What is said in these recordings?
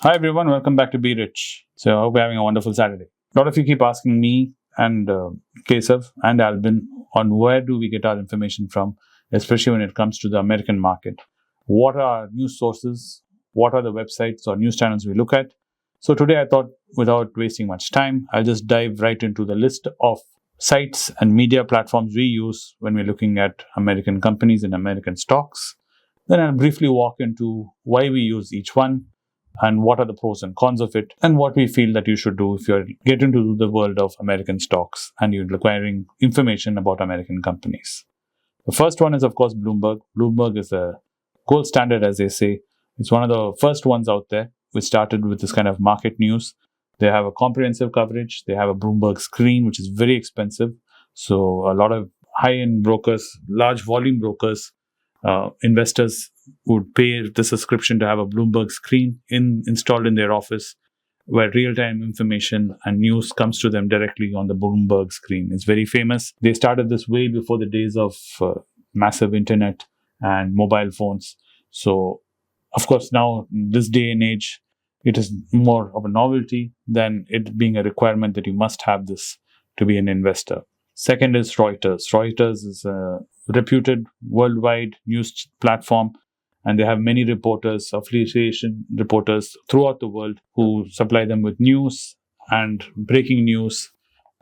Hi everyone, welcome back to Be Rich. So I hope you're having a wonderful Saturday. A lot of you keep asking me and Kesav and Albin on where do we get our information from, especially when it comes to the American market. What are our news sources? What are the websites or news channels we look at? So today I thought, without wasting much time, I'll just dive right into the list of sites and media platforms we use when we're looking at American companies and American stocks. Then I'll briefly walk into why we use each one and what are the pros and cons of it, and what we feel that you should do if you're getting into the world of American stocks and you're acquiring information about American companies. The first one is, of course, Bloomberg. Bloomberg is a gold standard, as they say. It's one of the first ones out there which started with this kind of market news. They have a comprehensive coverage. They have a Bloomberg screen, which is very expensive. So a lot of high-end brokers, large volume brokers, investors would pay the subscription to have a Bloomberg screen installed in their office, where real-time information and news comes to them directly on the Bloomberg screen. It's very famous. They started this way before the days of massive internet and mobile phones. So, of course, now in this day and age, it is more of a novelty than it being a requirement that you must have this to be an investor. Second is Reuters. Reuters is a reputed worldwide news platform, and they have many reporters, affiliation reporters throughout the world who supply them with news and breaking news.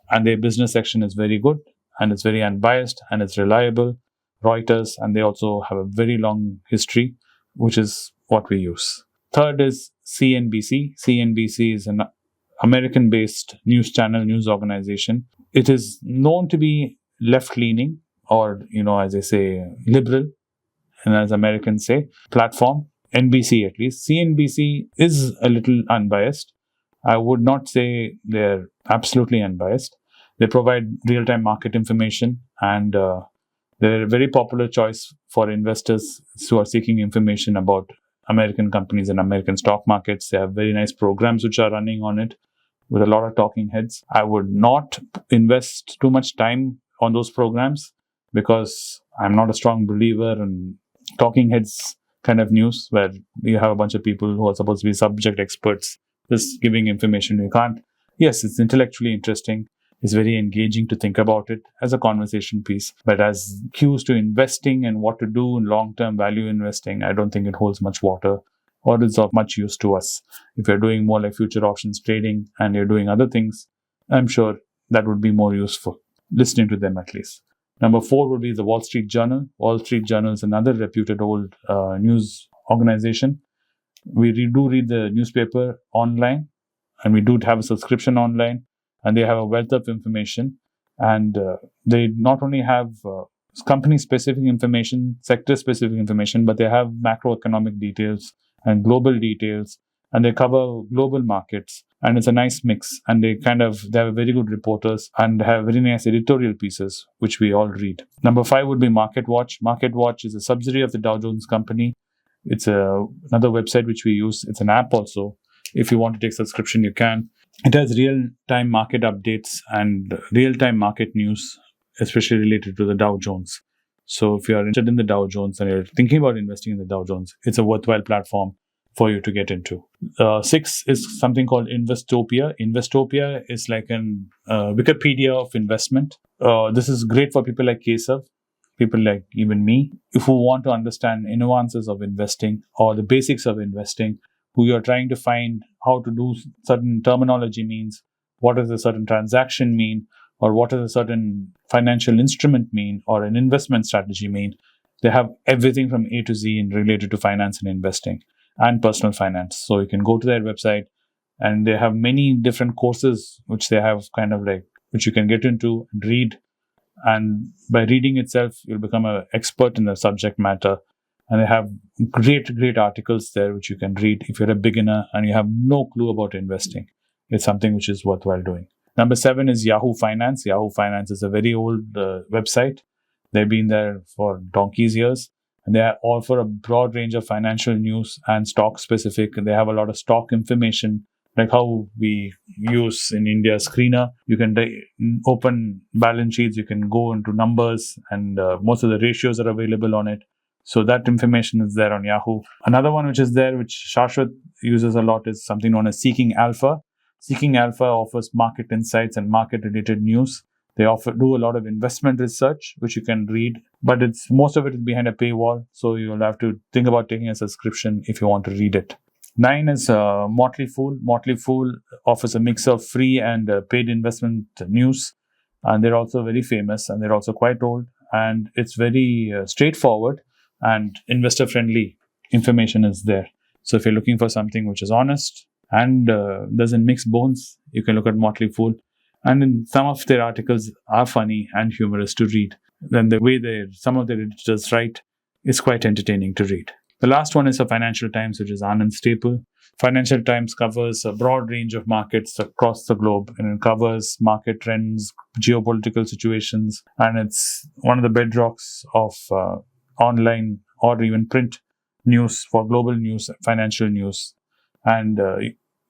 And their business section is very good, and it's very unbiased, and it's reliable. Reuters, and they also have a very long history, which is what we use. Third is CNBC. CNBC is an American-based news channel, news organization. It is known to be left-leaning, or, as they say, liberal, and as Americans say, platform. NBC, at least. CNBC is a little unbiased. I would not say they're absolutely unbiased. They provide real-time market information, and they're a very popular choice for investors who are seeking information about American companies and American stock markets. They have very nice programs which are running on it with a lot of talking heads. I would not invest too much time on those programs because I'm not a strong believer in talking heads kind of news where you have a bunch of people who are supposed to be subject experts just giving information. You can't. Yes, it's intellectually interesting. It's very engaging to think about it as a conversation piece. But as cues to investing and what to do in long-term value investing, I don't think it holds much water or is of much use to us. If you're doing more like future options trading and you're doing other things, I'm sure that would be more useful, listening to them at least. Number 4 would be the Wall Street Journal. Wall Street Journal is another reputed old news organization. We do read the newspaper online, and we do have a subscription online, and they have a wealth of information. And they not only have company-specific information, sector-specific information, but they have macroeconomic details and global details, and they cover global markets. And it's a nice mix, and they have very good reporters and have very nice editorial pieces, which we all read. Number 5 would be MarketWatch. MarketWatch is a subsidiary of the Dow Jones Company. It's another website which we use. It's an app also. If you want to take subscription, you can. It has real-time market updates and real-time market news, especially related to the Dow Jones. So if you are interested in the Dow Jones and you're thinking about investing in the Dow Jones, it's a worthwhile platform for you to get into. 6 is something called Investopedia. Investopedia is like an Wikipedia of investment. This is great for people like Kesav, people like even me, who want to understand nuances of investing or the basics of investing, who you're trying to find how to do certain terminology means, what does a certain transaction mean, or what does a certain financial instrument mean, or an investment strategy mean. They have everything from A to Z in related to finance and investing and personal finance. So you can go to their website, and they have many different courses which they have which you can get into and read. And by reading itself, you'll become an expert in the subject matter. And they have great articles there which you can read if you're a beginner and you have no clue about investing. It's something which is worthwhile doing. Number 7 is Yahoo Finance. Yahoo Finance is a very old website. They've been there for donkey's years. And they offer a broad range of financial news and stock specific. And they have a lot of stock information, like how we use in India screener. You can open balance sheets, you can go into numbers, and most of the ratios are available on it. So that information is there on Yahoo. Another one which is there, which Shashwat uses a lot, is something known as Seeking Alpha. Seeking Alpha offers market insights and market-related news. They do a lot of investment research, which you can read, but most of it is behind a paywall, so you'll have to think about taking a subscription if you want to read it. 9 is Motley Fool. Motley Fool offers a mix of free and paid investment news, and they're also very famous, and they're also quite old, and it's very straightforward and investor-friendly information is there. So if you're looking for something which is honest and doesn't mix bones, you can look at Motley Fool. And in some of their articles are funny and humorous to read. Then the way some of their editors write is quite entertaining to read. The last one is the Financial Times, which is Anand Staple. Financial Times covers a broad range of markets across the globe, and it covers market trends, geopolitical situations, and it's one of the bedrocks of online or even print news for global news, financial news, and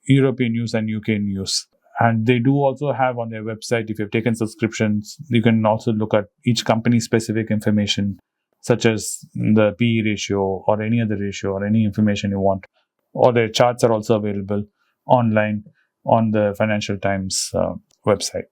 European news and UK news. And they do also have on their website, if you've taken subscriptions, you can also look at each company specific information, such as the PE ratio or any other ratio or any information you want. Or their charts are also available online on the Financial Times website.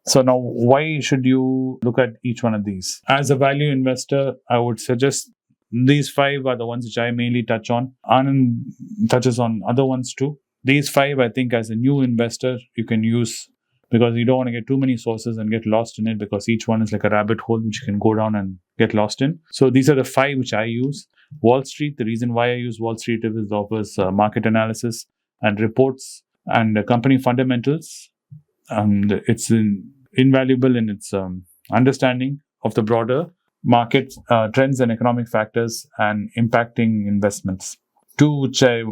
So now, why should you look at each one of these? As a value investor, I would suggest these 5 are the ones which I mainly touch on. Anand touches on other ones too. These 5, I think, as a new investor, you can use, because you don't want to get too many sources and get lost in it, because each one is like a rabbit hole which you can go down and get lost in. So these are the 5 which I use. Wall Street, the reason why I use Wall Street is it offers market analysis and reports and company fundamentals. And it's invaluable in its understanding of the broader market trends and economic factors and impacting investments. 2, which I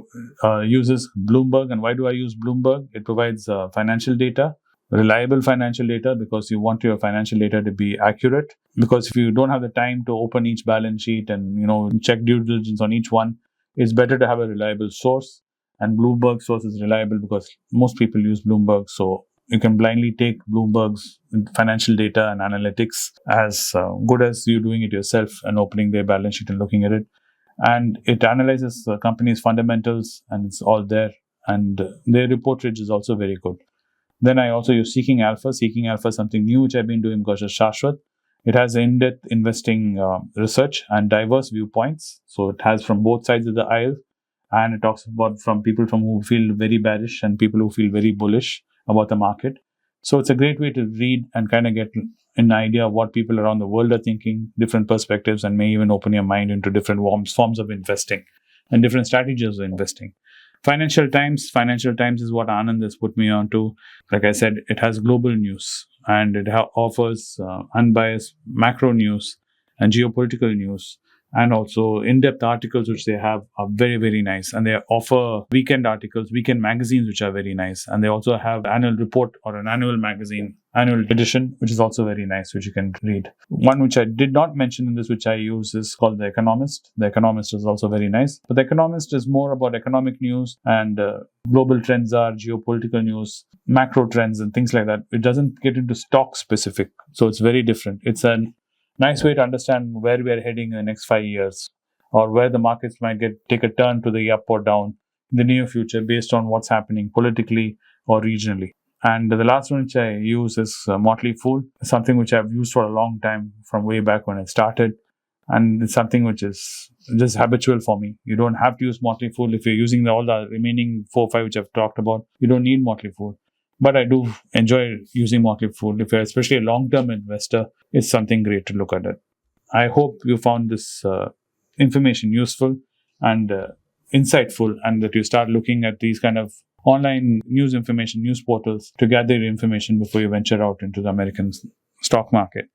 use, is Bloomberg. And why do I use Bloomberg? It provides financial data, reliable financial data, because you want your financial data to be accurate. Because if you don't have the time to open each balance sheet and check due diligence on each one, it's better to have a reliable source. And Bloomberg source is reliable because most people use Bloomberg. So you can blindly take Bloomberg's financial data and analytics as good as you doing it yourself and opening their balance sheet and looking at it. And it analyzes the company's fundamentals, and it's all there. And their report rate is also very good. Then I also use Seeking Alpha. Seeking Alpha is something new which I've been doing because of Shashwat. It has in-depth investing research and diverse viewpoints. So it has from both sides of the aisle, and it talks about from people who feel very bearish and people who feel very bullish about the market. So it's a great way to read and kind of get an idea of what people around the world are thinking, different perspectives, and may even open your mind into different forms of investing and different strategies of investing. Financial Times is what Anand has put me on to. Like I said, it has global news, and it offers unbiased macro news and geopolitical news, and also in-depth articles which they have are very, very nice. And they offer weekend articles, weekend magazines which are very nice. And they also have annual report or an annual magazine, annual edition, which is also very nice, which you can read. One which I did not mention in this, which I use, is called The Economist. The Economist is also very nice. But The Economist is more about economic news and global trends are geopolitical news, macro trends and things like that. It doesn't get into stock specific. So it's very different. It's a nice way to understand where we are heading in the next 5 years, or where the markets might take a turn to the up or down in the near future based on what's happening politically or regionally. And the last one which I use is Motley Fool, something which I've used for a long time from way back when I started. And it's something which is just habitual for me. You don't have to use Motley Fool. If you're using all the remaining 4 or 5 which I've talked about, you don't need Motley Fool. But I do enjoy using Motley Fool. If you're especially a long-term investor, it's something great to look at it. I hope you found this information useful and insightful, and that you start looking at these kind of online news information, news portals to gather information before you venture out into the American stock market.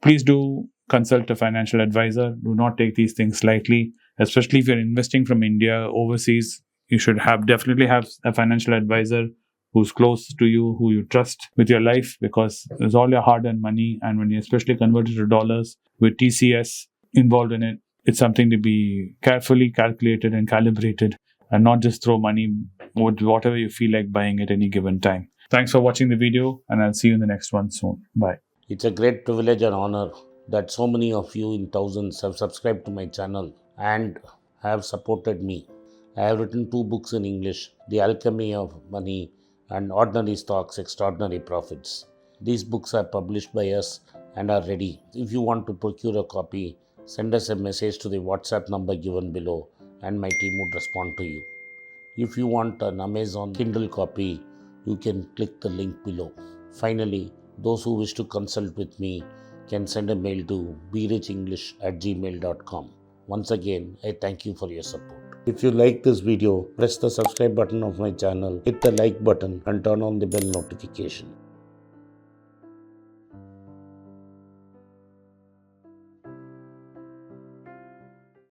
Please do consult a financial advisor. Do not take these things lightly, especially if you're investing from India overseas. You should definitely have a financial advisor who's close to you, who you trust with your life, because it's all your hard-earned money. And when you especially convert it to dollars with TCS involved in it, it's something to be carefully calculated and calibrated, and not just throw money with whatever you feel like buying at any given time. Thanks for watching the video, and I'll see you in the next one soon. Bye. It's a great privilege and honor that so many of you in thousands have subscribed to my channel and have supported me. I have written 2 books in English, The Alchemy of Money and Ordinary Stocks, Extraordinary Profits. These books are published by us and are ready. If you want to procure a copy, send us a message to the WhatsApp number given below and my team would respond to you. If you want an Amazon Kindle copy, you can click the link below. Finally, those who wish to consult with me can send a mail to berichenglish@gmail.com. Once again, I thank you for your support. If you like this video, press the subscribe button of my channel, hit the like button and turn on the bell notification.